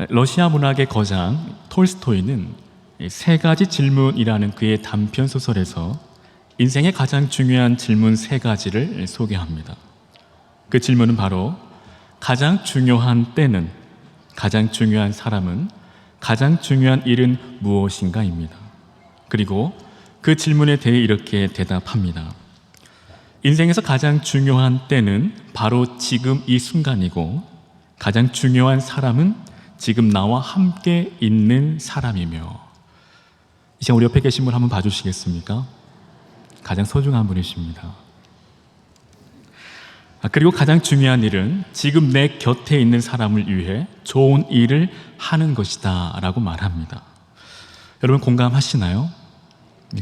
러시아 문학의 거장 톨스토이는 세 가지 질문이라는 그의 단편 소설에서 인생의 가장 중요한 질문 세 가지를 소개합니다. 그 질문은 바로 가장 중요한 때는, 가장 중요한 사람은, 가장 중요한 일은 무엇인가입니다. 그리고 그 질문에 대해 이렇게 대답합니다. 인생에서 가장 중요한 때는 바로 지금 이 순간이고, 가장 중요한 사람은 지금 나와 함께 있는 사람이며. 이 시간 우리 옆에 계신 분 한번 봐주시겠습니까? 가장 소중한 분이십니다. 그리고 가장 중요한 일은 지금 내 곁에 있는 사람을 위해 좋은 일을 하는 것이다 라고 말합니다. 여러분 공감하시나요?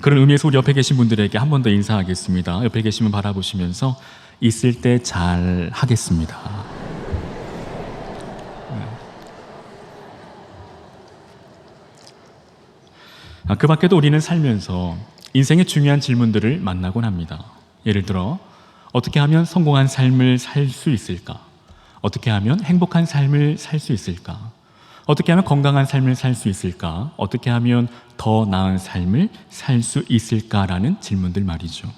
그런 의미에서 우리 옆에 계신 분들에게 한 번 더 인사하겠습니다. 옆에 계신 분 바라보시면서 있을 때 잘 하겠습니다. 그 밖에도 우리는 살면서 인생의 중요한 질문들을 만나곤 합니다. 예를 들어 어떻게 하면 성공한 삶을 살 수 있을까? 어떻게 하면 행복한 삶을 살 수 있을까? 어떻게 하면 건강한 삶을 살 수 있을까? 어떻게 하면 더 나은 삶을 살 수 있을까라는 질문들 말이죠.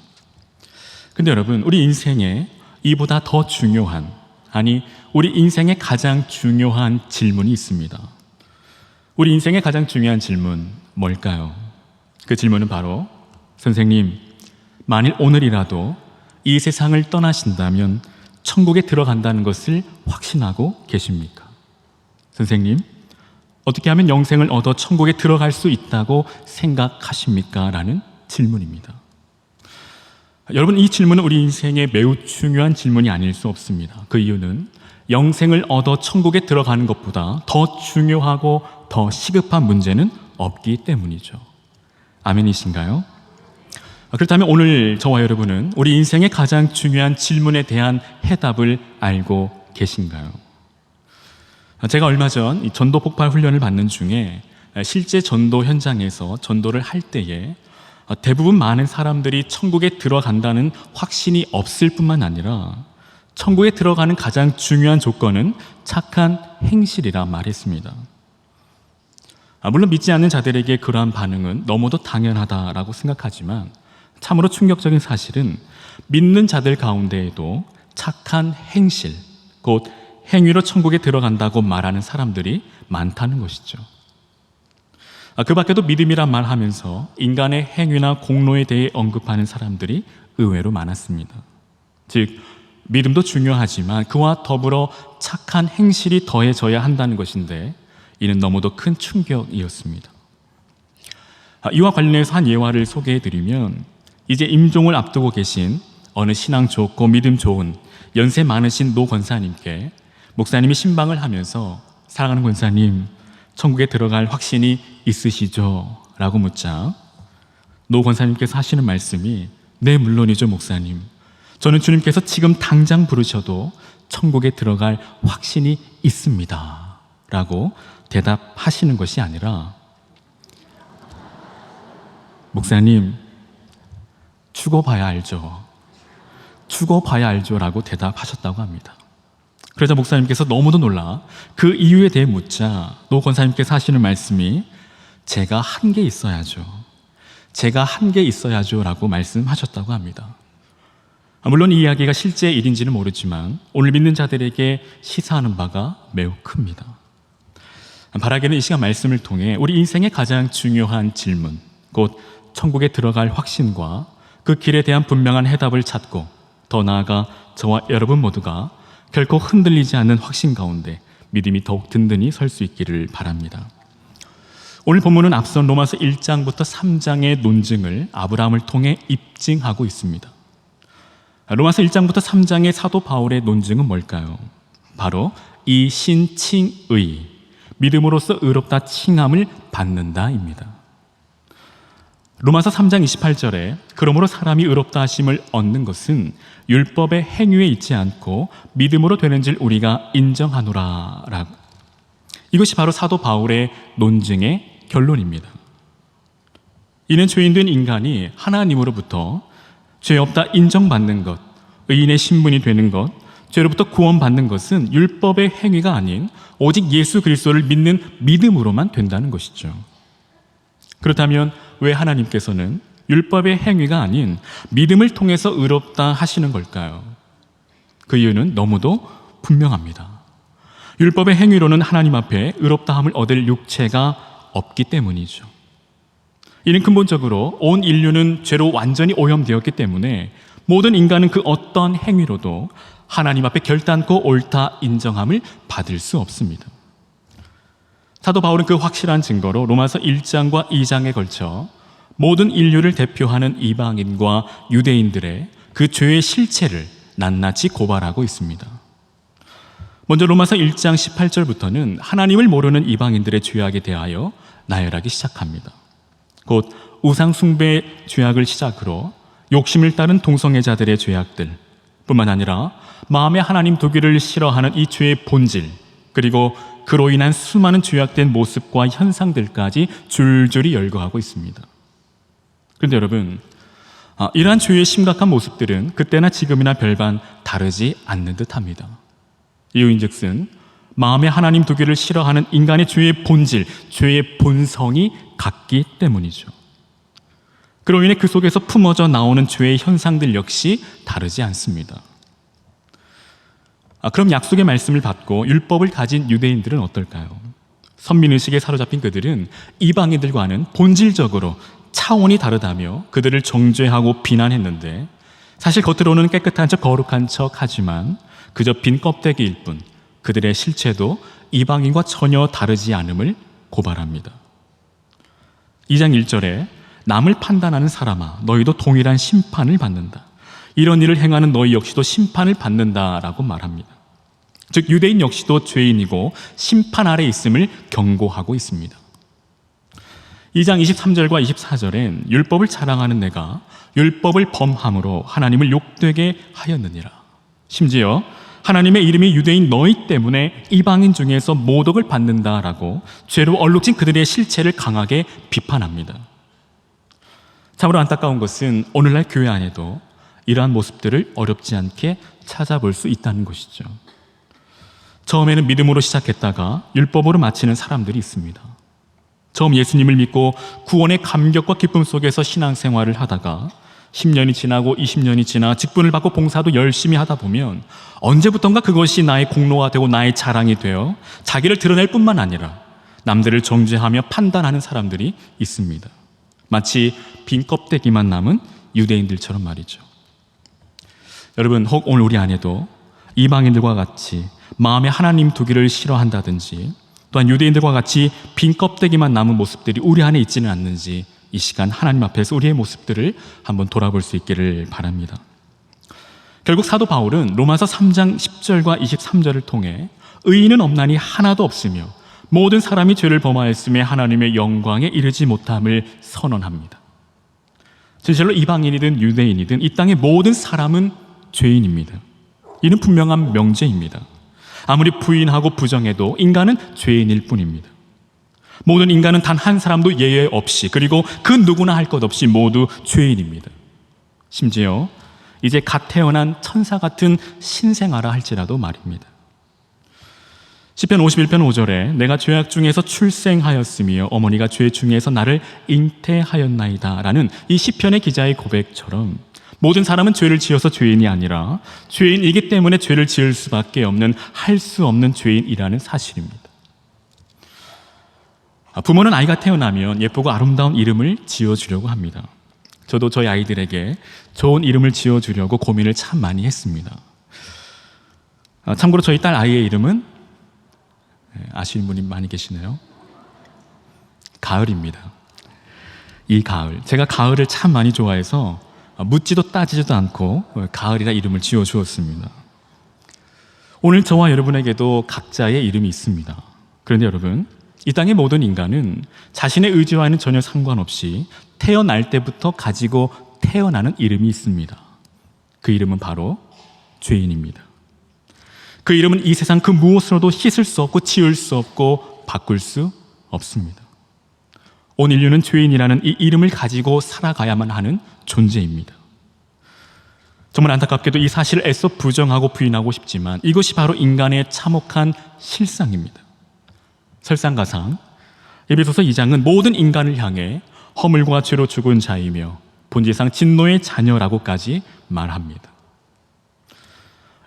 근데 여러분, 우리 인생에 이보다 더 중요한, 아니 우리 인생의 가장 중요한 질문이 있습니다. 우리 인생의 가장 중요한 질문 뭘까요? 그 질문은 바로 선생님, 만일 오늘이라도 이 세상을 떠나신다면 천국에 들어간다는 것을 확신하고 계십니까? 선생님, 어떻게 하면 영생을 얻어 천국에 들어갈 수 있다고 생각하십니까? 라는 질문입니다. 여러분, 이 질문은 우리 인생에 매우 중요한 질문이 아닐 수 없습니다. 그 이유는 영생을 얻어 천국에 들어가는 것보다 더 중요하고 더 시급한 문제는 없기 때문이죠. 아멘이신가요? 그렇다면 오늘 저와 여러분은 우리 인생의 가장 중요한 질문에 대한 해답을 알고 계신가요? 제가 얼마 전 전도 폭발 훈련을 받는 중에 실제 전도 현장에서 전도를 할 때에 대부분 많은 사람들이 천국에 들어간다는 확신이 없을 뿐만 아니라 천국에 들어가는 가장 중요한 조건은 착한 행실이라 말했습니다. 물론 믿지 않는 자들에게 그러한 반응은 너무도 당연하다라고 생각하지만 참으로 충격적인 사실은 믿는 자들 가운데에도 착한 행실, 곧 행위로 천국에 들어간다고 말하는 사람들이 많다는 것이죠. 그 밖에도 믿음이란 말 하면서 인간의 행위나 공로에 대해 언급하는 사람들이 의외로 많았습니다. 즉, 믿음도 중요하지만 그와 더불어 착한 행실이 더해져야 한다는 것인데 이는 너무도 큰 충격이었습니다. 이와 관련해서 한 예화를 소개해드리면 이제 임종을 앞두고 계신 어느 신앙 좋고 믿음 좋은 연세 많으신 노 권사님께 목사님이 신방을 하면서 사랑하는 권사님, 천국에 들어갈 확신이 있으시죠? 라고 묻자 노 권사님께서 하시는 말씀이 네, 물론이죠 목사님. 저는 주님께서 지금 당장 부르셔도 천국에 들어갈 확신이 있습니다 라고 대답하시는 것이 아니라 목사님, 죽어봐야 알죠. 죽어봐야 알죠 라고 대답하셨다고 합니다. 그러자 목사님께서 너무도 놀라 그 이유에 대해 묻자 노 권사님께서 하시는 말씀이 제가 한 게 있어야죠. 제가 한 게 있어야죠 라고 말씀하셨다고 합니다. 물론 이 이야기가 실제 일인지는 모르지만 오늘 믿는 자들에게 시사하는 바가 매우 큽니다. 바라기는 이 시간 말씀을 통해 우리 인생의 가장 중요한 질문, 곧 천국에 들어갈 확신과 그 길에 대한 분명한 해답을 찾고 더 나아가 저와 여러분 모두가 결코 흔들리지 않는 확신 가운데 믿음이 더욱 든든히 설 수 있기를 바랍니다. 오늘 본문은 앞선 로마서 1장부터 3장의 논증을 아브라함을 통해 입증하고 있습니다. 로마서 1장부터 3장의 사도 바울의 논증은 뭘까요? 바로 이 신칭의, 믿음으로써 의롭다 칭함을 받는다입니다. 로마서 3장 28절에 그러므로 사람이 의롭다 하심을 얻는 것은 율법의 행위에 있지 않고 믿음으로 되는 줄 우리가 인정하노라 라고. 이것이 바로 사도 바울의 논증의 결론입니다. 이는 죄인된 인간이 하나님으로부터 죄 없다 인정받는 것, 의인의 신분이 되는 것, 죄로부터 구원받는 것은 율법의 행위가 아닌 오직 예수 그리스도를 믿는 믿음으로만 된다는 것이죠. 그렇다면 왜 하나님께서는 율법의 행위가 아닌 믿음을 통해서 의롭다 하시는 걸까요? 그 이유는 너무도 분명합니다. 율법의 행위로는 하나님 앞에 의롭다함을 얻을 육체가 없기 때문이죠. 이는 근본적으로 온 인류는 죄로 완전히 오염되었기 때문에 모든 인간은 그 어떤 행위로도 하나님 앞에 결단코 옳다 인정함을 받을 수 없습니다. 사도 바울은 그 확실한 증거로 로마서 1장과 2장에 걸쳐 모든 인류를 대표하는 이방인과 유대인들의 그 죄의 실체를 낱낱이 고발하고 있습니다. 먼저 로마서 1장 18절부터는 하나님을 모르는 이방인들의 죄악에 대하여 나열하기 시작합니다. 곧 우상 숭배의 죄악을 시작으로 욕심을 따른 동성애자들의 죄악들 뿐만 아니라 마음에 하나님 두기를 싫어하는 이 죄의 본질, 그리고 그로 인한 수많은 죄악된 모습과 현상들까지 줄줄이 열거하고 있습니다. 그런데 여러분, 이러한 죄의 심각한 모습들은 그때나 지금이나 별반 다르지 않는 듯합니다. 이유인즉슨 마음에 하나님 두기를 싫어하는 인간의 죄의 본질, 죄의 본성이 같기 때문이죠. 그로 인해 그 속에서 품어져 나오는 죄의 현상들 역시 다르지 않습니다. 그럼 약속의 말씀을 받고 율법을 가진 유대인들은 어떨까요? 선민의식에 사로잡힌 그들은 이방인들과는 본질적으로 차원이 다르다며 그들을 정죄하고 비난했는데, 사실 겉으로는 깨끗한 척 거룩한 척 하지만 그저 빈 껍데기일 뿐 그들의 실체도 이방인과 전혀 다르지 않음을 고발합니다. 2장 1절에 남을 판단하는 사람아, 너희도 동일한 심판을 받는다. 이런 일을 행하는 너희 역시도 심판을 받는다라고 말합니다. 즉 유대인 역시도 죄인이고 심판 아래 있음을 경고하고 있습니다. 2장 23절과 24절엔 율법을 자랑하는 내가 율법을 범함으로 하나님을 욕되게 하였느니라. 심지어 하나님의 이름이 유대인 너희 때문에 이방인 중에서 모독을 받는다라고 죄로 얼룩진 그들의 실체를 강하게 비판합니다. 참으로 안타까운 것은 오늘날 교회 안에도 이러한 모습들을 어렵지 않게 찾아볼 수 있다는 것이죠. 처음에는 믿음으로 시작했다가 율법으로 마치는 사람들이 있습니다. 처음 예수님을 믿고 구원의 감격과 기쁨 속에서 신앙생활을 하다가 10년이 지나고 20년이 지나 직분을 받고 봉사도 열심히 하다 보면 언제부턴가 그것이 나의 공로가 되고 나의 자랑이 되어 자기를 드러낼 뿐만 아니라 남들을 정죄하며 판단하는 사람들이 있습니다. 마치 빈 껍데기만 남은 유대인들처럼 말이죠. 여러분, 혹 오늘 우리 안에도 이방인들과 같이 마음에 하나님 두기를 싫어한다든지 또한 유대인들과 같이 빈 껍데기만 남은 모습들이 우리 안에 있지는 않는지 이 시간 하나님 앞에서 우리의 모습들을 한번 돌아볼 수 있기를 바랍니다. 결국 사도 바울은 로마서 3장 10절과 23절을 통해 의인은 없나니 하나도 없으며 모든 사람이 죄를 범하였음에 하나님의 영광에 이르지 못함을 선언합니다. 진실로 이방인이든 유대인이든 이 땅의 모든 사람은 죄인입니다. 이는 분명한 명제입니다. 아무리 부인하고 부정해도 인간은 죄인일 뿐입니다. 모든 인간은 단 한 사람도 예외 없이, 그리고 그 누구나 할 것 없이 모두 죄인입니다. 심지어 이제 갓 태어난 천사 같은 신생아라 할지라도 말입니다. 시편 51편 5절에 내가 죄악 중에서 출생하였으며 어머니가 죄 중에서 나를 잉태하였나이다 라는 이 시편의 기자의 고백처럼 모든 사람은 죄를 지어서 죄인이 아니라 죄인이기 때문에 죄를 지을 수밖에 없는, 할 수 없는 죄인이라는 사실입니다. 부모는 아이가 태어나면 예쁘고 아름다운 이름을 지어주려고 합니다. 저도 저희 아이들에게 좋은 이름을 지어주려고 고민을 참 많이 했습니다. 참고로 저희 딸 아이의 이름은 아시는 분이 많이 계시네요. 가을입니다. 이 가을, 제가 가을을 참 많이 좋아해서 묻지도 따지지도 않고 가을이라 이름을 지어주었습니다. 오늘 저와 여러분에게도 각자의 이름이 있습니다. 그런데 여러분, 이 땅의 모든 인간은 자신의 의지와는 전혀 상관없이 태어날 때부터 가지고 태어나는 이름이 있습니다. 그 이름은 바로 죄인입니다. 그 이름은 이 세상 그 무엇으로도 씻을 수 없고 지울 수 없고 바꿀 수 없습니다. 온 인류는 죄인이라는 이 이름을 가지고 살아가야만 하는 존재입니다. 정말 안타깝게도 이 사실을 애써 부정하고 부인하고 싶지만 이것이 바로 인간의 참혹한 실상입니다. 설상가상 에베소서 2장은 모든 인간을 향해 허물과 죄로 죽은 자이며 본질상 진노의 자녀라고까지 말합니다.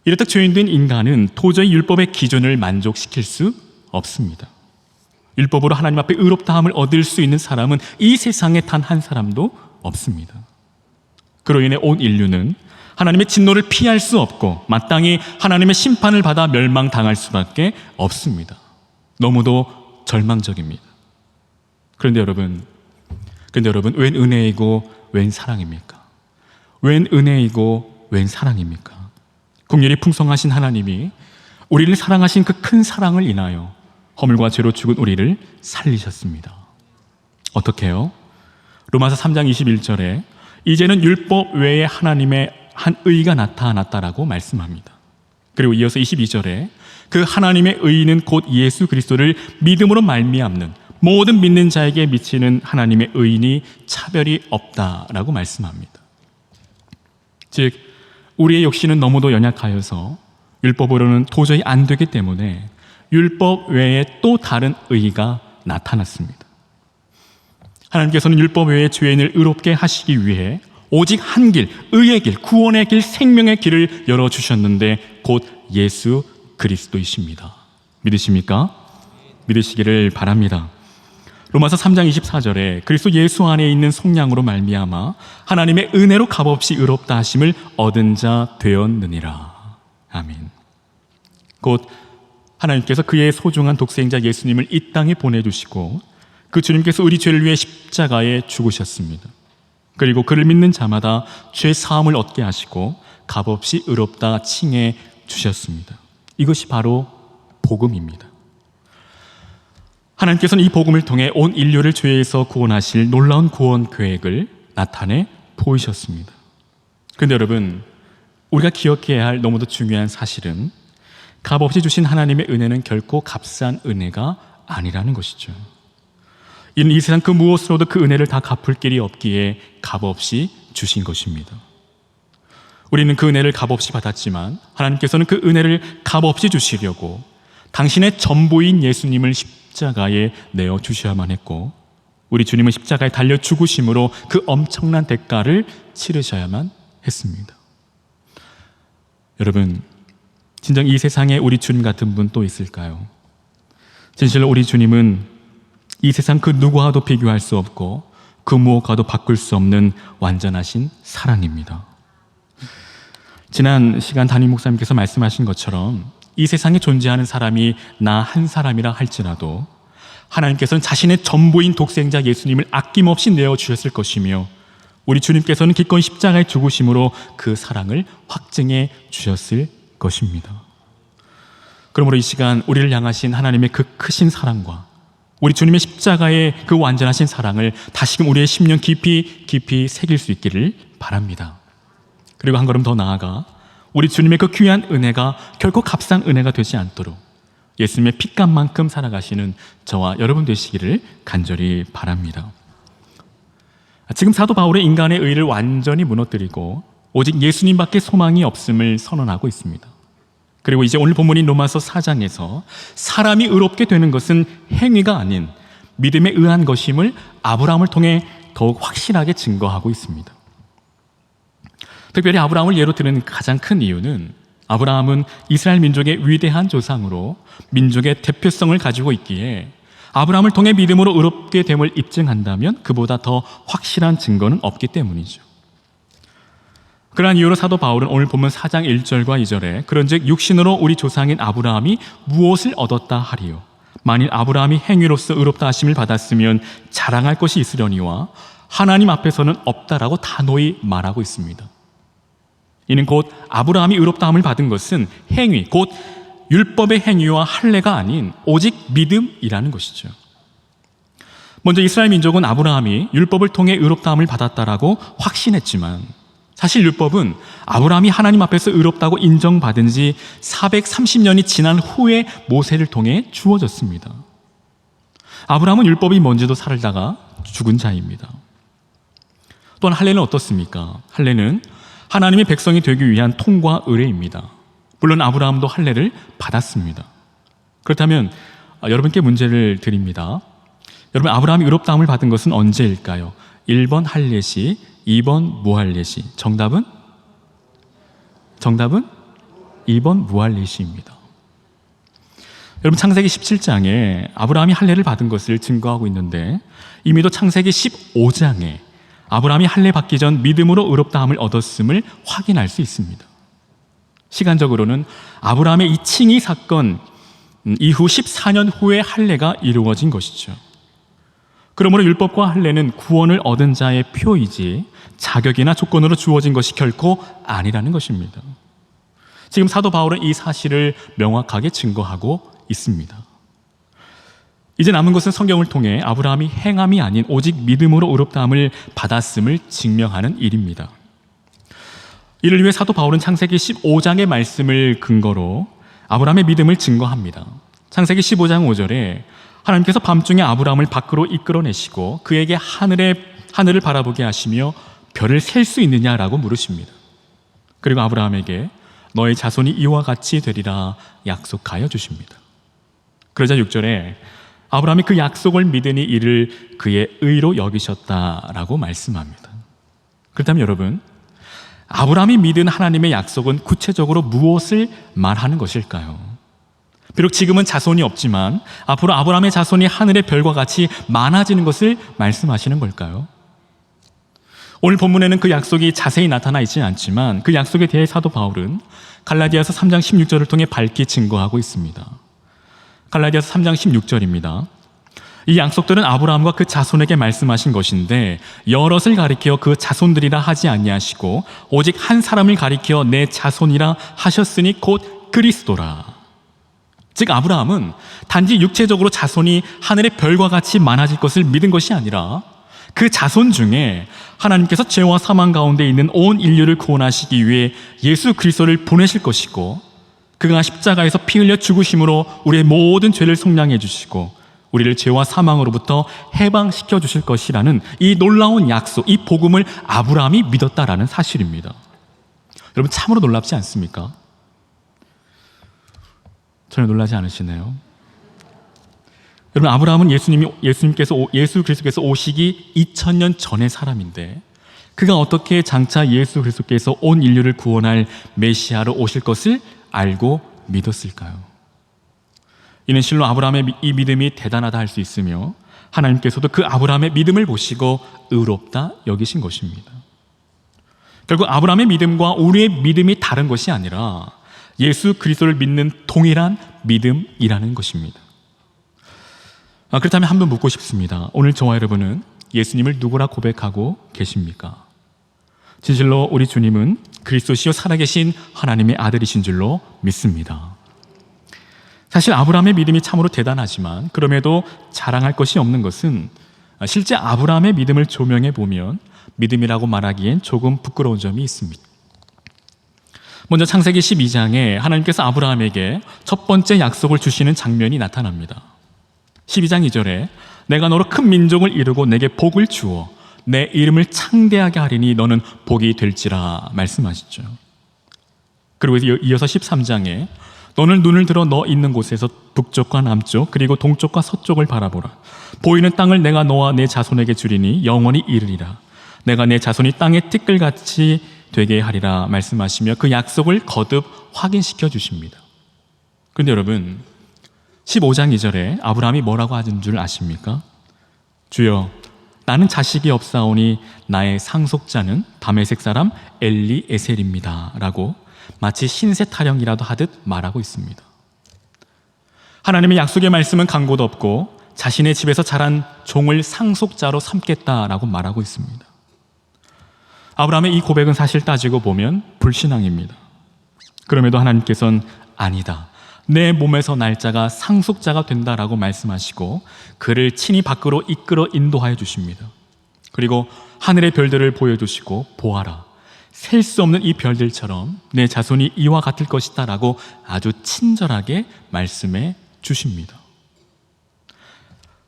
이렇듯 죄인된 인간은 도저히 율법의 기준을 만족시킬 수 없습니다. 율법으로 하나님 앞에 의롭다함을 얻을 수 있는 사람은 이 세상에 단 한 사람도 없습니다. 그로 인해 온 인류는 하나님의 진노를 피할 수 없고 마땅히 하나님의 심판을 받아 멸망당할 수밖에 없습니다. 너무도 절망적입니다. 그런데 여러분, 웬 은혜이고 웬 사랑입니까? 웬 은혜이고 웬 사랑입니까? 긍휼이 풍성하신 하나님이 우리를 사랑하신 그 큰 사랑을 인하여 허물과 죄로 죽은 우리를 살리셨습니다. 어떻게요? 로마서 3장 21절에 이제는 율법 외에 하나님의 한 의가 나타났다라고 말씀합니다. 그리고 이어서 22절에 그 하나님의 의는 곧 예수 그리스도를 믿음으로 말미암는 모든 믿는 자에게 미치는 하나님의 의인이 차별이 없다라고 말씀합니다. 즉 우리의 욕심은 너무도 연약하여서 율법으로는 도저히 안 되기 때문에 율법 외에 또 다른 의가 나타났습니다. 하나님께서는 율법 외에 죄인을 의롭게 하시기 위해 오직 한 길, 의의 길, 구원의 길, 생명의 길을 열어주셨는데 곧 예수 그리스도이십니다. 믿으십니까? 믿으시기를 바랍니다. 로마서 3장 24절에 그리스도 예수 안에 있는 속량으로 말미암아 하나님의 은혜로 값없이 의롭다 하심을 얻은 자 되었느니라. 아멘. 곧 하나님께서 그의 소중한 독생자 예수님을 이 땅에 보내주시고 그 주님께서 우리 죄를 위해 십자가에 죽으셨습니다. 그리고 그를 믿는 자마다 죄 사함을 얻게 하시고 값없이 의롭다 칭해 주셨습니다. 이것이 바로 복음입니다. 하나님께서는 이 복음을 통해 온 인류를 죄에서 구원하실 놀라운 구원 계획을 나타내 보이셨습니다. 그런데 여러분, 우리가 기억해야 할 너무도 중요한 사실은 값없이 주신 하나님의 은혜는 결코 값싼 은혜가 아니라는 것이죠. 이는 이 세상 그 무엇으로도 그 은혜를 다 갚을 길이 없기에 값없이 주신 것입니다. 우리는 그 은혜를 값없이 받았지만 하나님께서는 그 은혜를 값없이 주시려고 당신의 전부인 예수님을 십자가에 내어 주셔야만 했고 우리 주님은 십자가에 달려 죽으심으로 그 엄청난 대가를 치르셔야만 했습니다. 여러분, 진정 이 세상에 우리 주님 같은 분 또 있을까요? 진실로 우리 주님은 이 세상 그 누구와도 비교할 수 없고 그 무엇과도 바꿀 수 없는 완전하신 사랑입니다. 지난 시간 담임 목사님께서 말씀하신 것처럼 이 세상에 존재하는 사람이 나 한 사람이라 할지라도 하나님께서는 자신의 전부인 독생자 예수님을 아낌없이 내어주셨을 것이며 우리 주님께서는 기꺼이 십자가에 죽으심으로 그 사랑을 확증해 주셨을 것입니다. 그러므로 이 시간 우리를 향하신 하나님의 그 크신 사랑과 우리 주님의 십자가의 그 완전하신 사랑을 다시금 우리의 심령 깊이 새길 수 있기를 바랍니다. 그리고 한 걸음 더 나아가 우리 주님의 그 귀한 은혜가 결코 값싼 은혜가 되지 않도록 예수님의 핏값만큼 살아가시는 저와 여러분 되시기를 간절히 바랍니다. 지금 사도 바울의 인간의 의를 완전히 무너뜨리고 오직 예수님밖에 소망이 없음을 선언하고 있습니다. 그리고 이제 오늘 본문인 로마서 4장에서 사람이 의롭게 되는 것은 행위가 아닌 믿음에 의한 것임을 아브라함을 통해 더욱 확실하게 증거하고 있습니다. 특별히 아브라함을 예로 드는 가장 큰 이유는 아브라함은 이스라엘 민족의 위대한 조상으로 민족의 대표성을 가지고 있기에 아브라함을 통해 믿음으로 의롭게 됨을 입증한다면 그보다 더 확실한 증거는 없기 때문이죠. 그러한 이유로 사도 바울은 오늘 본문 4장 1절과 2절에 그런즉 육신으로 우리 조상인 아브라함이 무엇을 얻었다 하리요 만일 아브라함이 행위로서 의롭다 하심을 받았으면 자랑할 것이 있으려니와 하나님 앞에서는 없다라고 단호히 말하고 있습니다. 이는 곧 아브라함이 의롭다함을 받은 것은 행위, 곧 율법의 행위와 할례가 아닌 오직 믿음이라는 것이죠. 먼저 이스라엘 민족은 아브라함이 율법을 통해 의롭다함을 받았다라고 확신했지만 사실 율법은 아브라함이 하나님 앞에서 의롭다고 인정받은 지 430년이 지난 후에 모세를 통해 주어졌습니다. 아브라함은 율법이 뭔지도 살다가 죽은 자입니다. 또한 할례는 어떻습니까? 할례는 하나님의 백성이 되기 위한 통과 의례입니다. 물론 아브라함도 할례를 받았습니다. 그렇다면 여러분께 문제를 드립니다. 여러분, 아브라함이 의롭다함을 받은 것은 언제일까요? 1번 할례 시, 2번 무할례 시. 정답은 2번 무할례 시입니다. 여러분, 창세기 17장에 아브라함이 할례를 받은 것을 증거하고 있는데 이미도 창세기 15장에 아브라함이 할례 받기 전 믿음으로 의롭다함을 얻었음을 확인할 수 있습니다. 시간적으로는 아브라함의 이 칭의 사건 이후 14년 후에 할례가 이루어진 것이죠. 그러므로 율법과 할례는 구원을 얻은 자의 표이지 자격이나 조건으로 주어진 것이 결코 아니라는 것입니다. 지금 사도 바울은 이 사실을 명확하게 증거하고 있습니다. 이제 남은 것은 성경을 통해 아브라함이 행함이 아닌 오직 믿음으로 의롭다함을 받았음을 증명하는 일입니다. 이를 위해 사도 바울은 창세기 15장의 말씀을 근거로 아브라함의 믿음을 증거합니다. 창세기 15장 5절에 하나님께서 밤중에 아브라함을 밖으로 이끌어내시고 그에게 하늘을 바라보게 하시며 별을 셀 수 있느냐라고 물으십니다. 그리고 아브라함에게 너의 자손이 이와 같이 되리라 약속하여 주십니다. 그러자 6절에 아브라함이 그 약속을 믿으니 이를 그의 의로 여기셨다라고 말씀합니다. 그렇다면 여러분, 아브라함이 믿은 하나님의 약속은 구체적으로 무엇을 말하는 것일까요? 비록 지금은 자손이 없지만 앞으로 아브라함의 자손이 하늘의 별과 같이 많아지는 것을 말씀하시는 걸까요? 오늘 본문에는 그 약속이 자세히 나타나 있지는 않지만 그 약속에 대해 사도 바울은 갈라디아서 3장 16절을 통해 밝히 증거하고 있습니다. 갈라디아서 3장 16절입니다. 이 약속들은 아브라함과 그 자손에게 말씀하신 것인데 여럿을 가리켜 그 자손들이라 하지 아니하시고 오직 한 사람을 가리켜 내 자손이라 하셨으니 곧 그리스도라. 즉 아브라함은 단지 육체적으로 자손이 하늘의 별과 같이 많아질 것을 믿은 것이 아니라 그 자손 중에 하나님께서 죄와 사망 가운데 있는 온 인류를 구원하시기 위해 예수 그리스도를 보내실 것이고 그가 십자가에서 피 흘려 죽으심으로 우리의 모든 죄를 속량해 주시고 우리를 죄와 사망으로부터 해방시켜 주실 것이라는 이 놀라운 약속, 이 복음을 아브라함이 믿었다라는 사실입니다. 여러분, 참으로 놀랍지 않습니까? 전혀 놀라지 않으시네요. 여러분, 아브라함은 예수 그리스도께서 오시기 2000년 전의 사람인데 그가 어떻게 장차 예수 그리스도께서 온 인류를 구원할 메시아로 오실 것을 알고 믿었을까요? 이는 실로 아브라함의 이 믿음이 대단하다 할 수 있으며 하나님께서도 그 아브라함의 믿음을 보시고 의롭다 여기신 것입니다. 결국 아브라함의 믿음과 우리의 믿음이 다른 것이 아니라 예수 그리스도를 믿는 동일한 믿음이라는 것입니다. 그렇다면 한번 묻고 싶습니다. 오늘 저와 여러분은 예수님을 누구라 고백하고 계십니까? 진실로 우리 주님은 그리스도시요 살아계신 하나님의 아들이신 줄로 믿습니다. 사실 아브라함의 믿음이 참으로 대단하지만 그럼에도 자랑할 것이 없는 것은 실제 아브라함의 믿음을 조명해 보면 믿음이라고 말하기엔 조금 부끄러운 점이 있습니다. 먼저 창세기 12장에 하나님께서 아브라함에게 첫 번째 약속을 주시는 장면이 나타납니다. 12장 2절에 내가 너로 큰 민족을 이루고 내게 복을 주어 내 이름을 창대하게 하리니 너는 복이 될지라 말씀하시죠. 그리고 이어서 13장에 너는 눈을 들어 너 있는 곳에서 북쪽과 남쪽 그리고 동쪽과 서쪽을 바라보라. 보이는 땅을 내가 너와 내 자손에게 주리니 영원히 이르리라. 내가 내 자손이 땅의 티끌같이 되게 하리라 말씀하시며 그 약속을 거듭 확인시켜 주십니다. 그런데 여러분, 15장 2절에 아브라함이 뭐라고 하는 줄 아십니까? 주여, 나는 자식이 없사오니 나의 상속자는 다메섹 사람 엘리에셀입니다 라고 마치 신세 타령이라도 하듯 말하고 있습니다. 하나님의 약속의 말씀은 강고도 없고 자신의 집에서 자란 종을 상속자로 삼겠다라고 말하고 있습니다. 아브라함의 이 고백은 사실 따지고 보면 불신앙입니다. 그럼에도 하나님께서는 아니다, 내 몸에서 날 자가 상속자가 된다라고 말씀하시고 그를 친히 밖으로 이끌어 인도하여 주십니다. 그리고 하늘의 별들을 보여주시고 보아라, 셀 수 없는 이 별들처럼 내 자손이 이와 같을 것이다 라고 아주 친절하게 말씀해 주십니다.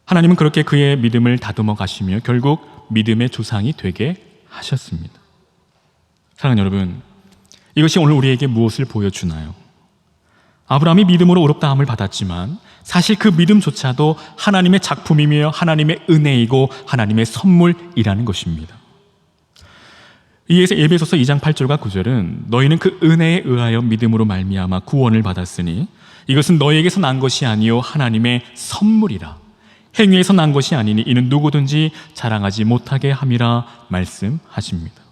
하나님은 그렇게 그의 믿음을 다듬어 가시며 결국 믿음의 조상이 되게 하셨습니다. 사랑하는 여러분, 이것이 오늘 우리에게 무엇을 보여주나요? 아브라함이 믿음으로 의롭다함을 받았지만 사실 그 믿음조차도 하나님의 작품이며 하나님의 은혜이고 하나님의 선물이라는 것입니다. 이에서 에베소서 2장 8절과 9절은 너희는 그 은혜에 의하여 믿음으로 말미암아 구원을 받았으니 이것은 너희에게서 난 것이 아니요 하나님의 선물이라. 행위에서 난 것이 아니니 이는 누구든지 자랑하지 못하게 함이라 말씀하십니다.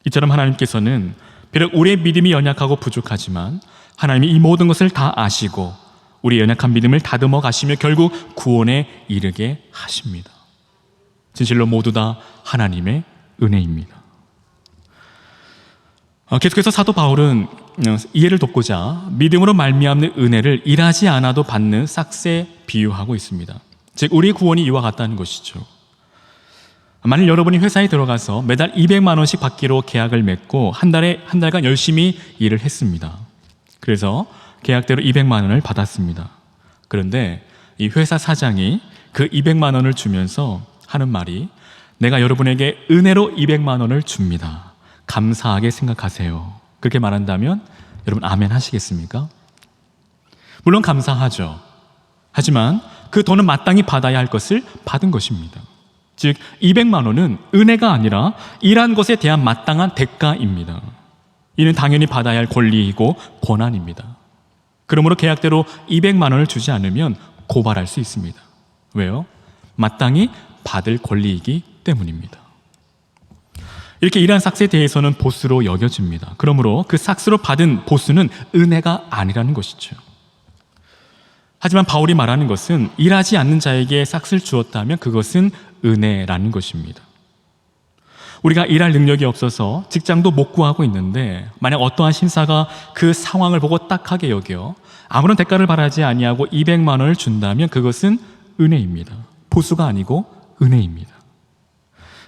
이처럼 하나님께서는 비록 우리의 믿음이 연약하고 부족하지만 하나님이 이 모든 것을 다 아시고 우리의 연약한 믿음을 다듬어 가시며 결국 구원에 이르게 하십니다. 진실로 모두 다 하나님의 은혜입니다. 계속해서 사도 바울은 이해를 돕고자 믿음으로 말미암는 은혜를 일하지 않아도 받는 싹스에 비유하고 있습니다. 즉 우리의 구원이 이와 같다는 것이죠. 만일 여러분이 회사에 들어가서 매달 200만 원씩 받기로 계약을 맺고 한 달간 열심히 일을 했습니다. 그래서 계약대로 200만 원을 받았습니다. 그런데 이 회사 사장이 그 200만 원을 주면서 하는 말이 내가 여러분에게 은혜로 200만 원을 줍니다. 감사하게 생각하세요. 그렇게 말한다면 여러분 아멘 하시겠습니까? 물론 감사하죠. 하지만 그 돈은 마땅히 받아야 할 것을 받은 것입니다. 즉 200만 원은 은혜가 아니라 일한 것에 대한 마땅한 대가입니다. 이는 당연히 받아야 할 권리이고 권한입니다. 그러므로 계약대로 200만 원을 주지 않으면 고발할 수 있습니다. 왜요? 마땅히 받을 권리이기 때문입니다. 이렇게 일한 삭스에 대해서는 보수로 여겨집니다. 그러므로 그 삭스로 받은 보수는 은혜가 아니라는 것이죠. 하지만 바울이 말하는 것은 일하지 않는 자에게 삭스를 주었다면 그것은 은혜라는 것입니다. 우리가 일할 능력이 없어서 직장도 못 구하고 있는데 만약 어떠한 신사가 그 상황을 보고 딱하게 여겨 아무런 대가를 바라지 아니하고 200만 원을 준다면 그것은 은혜입니다. 보수가 아니고 은혜입니다.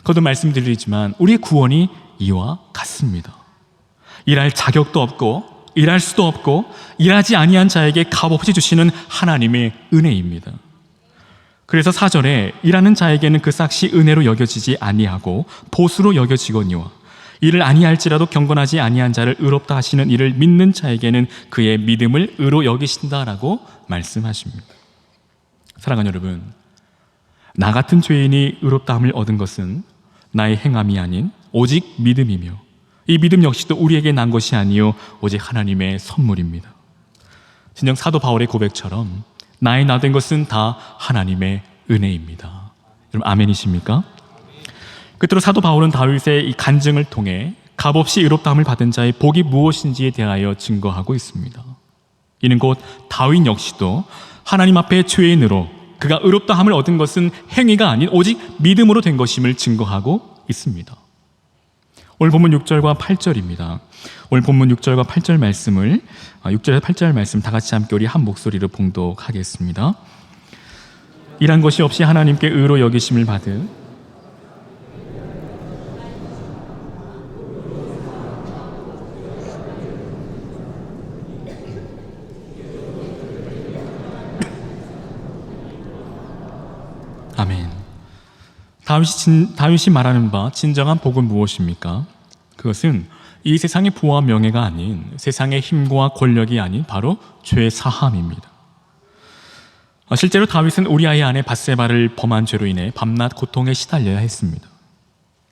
거듭 말씀드리지만 우리의 구원이 이와 같습니다. 일할 자격도 없고 일할 수도 없고 일하지 아니한 자에게 값없이 주시는 하나님의 은혜입니다. 그래서 4절에 일하는 자에게는 그 삭시 은혜로 여겨지지 아니하고 보수로 여겨지거니와 이를 아니할지라도 경건하지 아니한 자를 의롭다 하시는 이를 믿는 자에게는 그의 믿음을 의로 여기신다라고 말씀하십니다. 사랑하는 여러분, 나 같은 죄인이 의롭다함을 얻은 것은 나의 행함이 아닌 오직 믿음이며 이 믿음 역시도 우리에게 난 것이 아니요 오직 하나님의 선물입니다. 진정 사도 바울의 고백처럼 나의 나 된 것은 다 하나님의 은혜입니다. 여러분 아멘이십니까? 끝으로 사도 바울은 다윗의 이 간증을 통해 값없이 의롭다함을 받은 자의 복이 무엇인지에 대하여 증거하고 있습니다. 이는 곧 다윗 역시도 하나님 앞에 죄인으로 그가 의롭다함을 얻은 것은 행위가 아닌 오직 믿음으로 된 것임을 증거하고 있습니다. 오늘 본문 6절과 8절입니다. 오늘 본문 6절과 8절 말씀을 6절에서 8절 말씀 다 같이 함께 우리 한 목소리로 봉독하겠습니다. 일한 것이 없이 하나님께 의로 여기심을 받은 아멘. 다윗이 말하는 바 진정한 복은 무엇입니까? 그것은 이 세상의 부와 명예가 아닌 세상의 힘과 권력이 아닌 바로 죄 사함입니다. 실제로 다윗은 우리아의 아내 밧세바를 범한 죄로 인해 밤낮 고통에 시달려야 했습니다.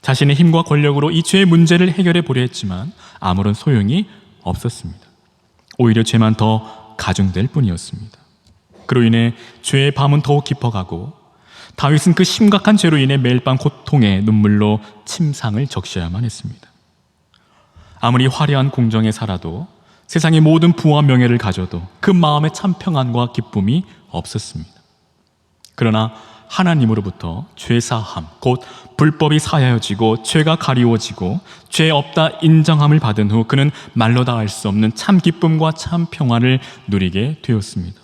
자신의 힘과 권력으로 이 죄의 문제를 해결해 보려 했지만 아무런 소용이 없었습니다. 오히려 죄만 더 가중될 뿐이었습니다. 그로 인해 죄의 밤은 더욱 깊어가고 다윗은 그 심각한 죄로 인해 매일 밤 고통의 눈물로 침상을 적셔야만 했습니다. 아무리 화려한 공정에 살아도 세상의 모든 부와 명예를 가져도 그 마음에 참 평안과 기쁨이 없었습니다. 그러나 하나님으로부터 죄사함, 곧 불법이 사하여지고 죄가 가리워지고 죄 없다 인정함을 받은 후 그는 말로 다 할 수 없는 참 기쁨과 참 평안을 누리게 되었습니다.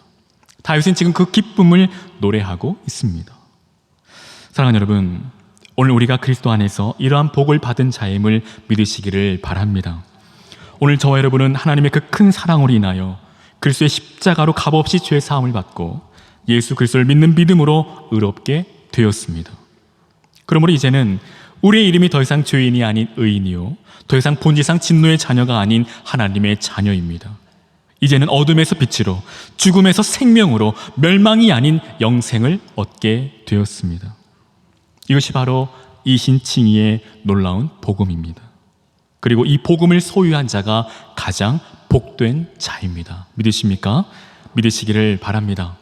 다윗은 지금 그 기쁨을 노래하고 있습니다. 사랑하는 여러분, 오늘 우리가 그리스도 안에서 이러한 복을 받은 자임을 믿으시기를 바랍니다. 오늘 저와 여러분은 하나님의 그 큰 사랑으로 인하여 그리스도의 십자가로 값없이 죄 사함을 받고 예수 그리스도를 믿는 믿음으로 의롭게 되었습니다. 그러므로 이제는 우리의 이름이 더 이상 죄인이 아닌 의인이요 더 이상 본질상 진노의 자녀가 아닌 하나님의 자녀입니다. 이제는 어둠에서 빛으로, 죽음에서 생명으로, 멸망이 아닌 영생을 얻게 되었습니다. 이것이 바로 이신칭의의 놀라운 복음입니다. 그리고 이 복음을 소유한 자가 가장 복된 자입니다. 믿으십니까? 믿으시기를 바랍니다.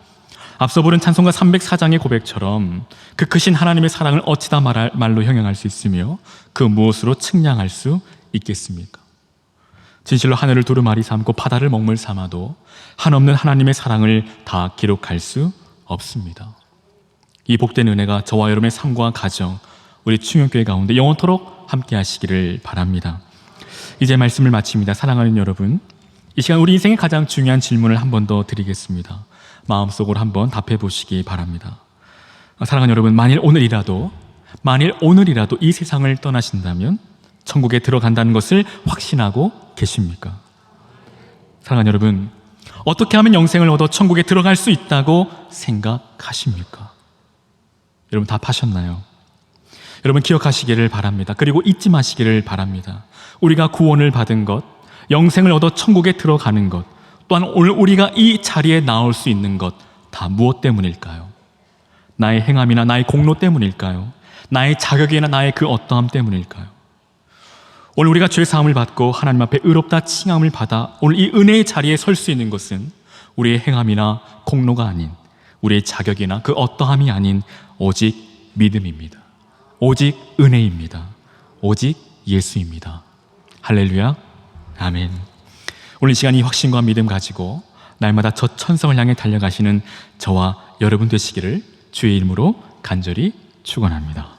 앞서 부른 찬송가 304장의 고백처럼 그 크신 하나님의 사랑을 어찌다 말로 형용할 수 있으며 그 무엇으로 측량할 수 있겠습니까? 진실로 하늘을 두루마리 삼고 바다를 먹물 삼아도 한없는 하나님의 사랑을 다 기록할 수 없습니다. 이 복된 은혜가 저와 여러분의 삶과 가정, 우리 충영교회 가운데 영원토록 함께 하시기를 바랍니다. 이제 말씀을 마칩니다. 사랑하는 여러분, 이 시간 우리 인생의 가장 중요한 질문을 한 번 더 드리겠습니다. 마음속으로 한번 답해 보시기 바랍니다. 사랑하는 여러분, 만일 오늘이라도 이 세상을 떠나신다면 천국에 들어간다는 것을 확신하고 계십니까? 사랑하는 여러분, 어떻게 하면 영생을 얻어 천국에 들어갈 수 있다고 생각하십니까? 여러분 답하셨나요? 여러분 기억하시기를 바랍니다. 그리고 잊지 마시기를 바랍니다. 우리가 구원을 받은 것, 영생을 얻어 천국에 들어가는 것, 또한 오늘 우리가 이 자리에 나올 수 있는 것 다 무엇 때문일까요? 나의 행함이나 나의 공로 때문일까요? 나의 자격이나 나의 그 어떠함 때문일까요? 오늘 우리가 죄 사함을 받고 하나님 앞에 의롭다 칭함을 받아 오늘 이 은혜의 자리에 설 수 있는 것은 우리의 행함이나 공로가 아닌, 우리의 자격이나 그 어떠함이 아닌 오직 믿음입니다. 오직 은혜입니다. 오직 예수입니다. 할렐루야, 아멘. 오늘 이 시간 이 확신과 믿음 가지고 날마다 저 천성을 향해 달려가시는 저와 여러분 되시기를 주의 이름으로 간절히 축원합니다.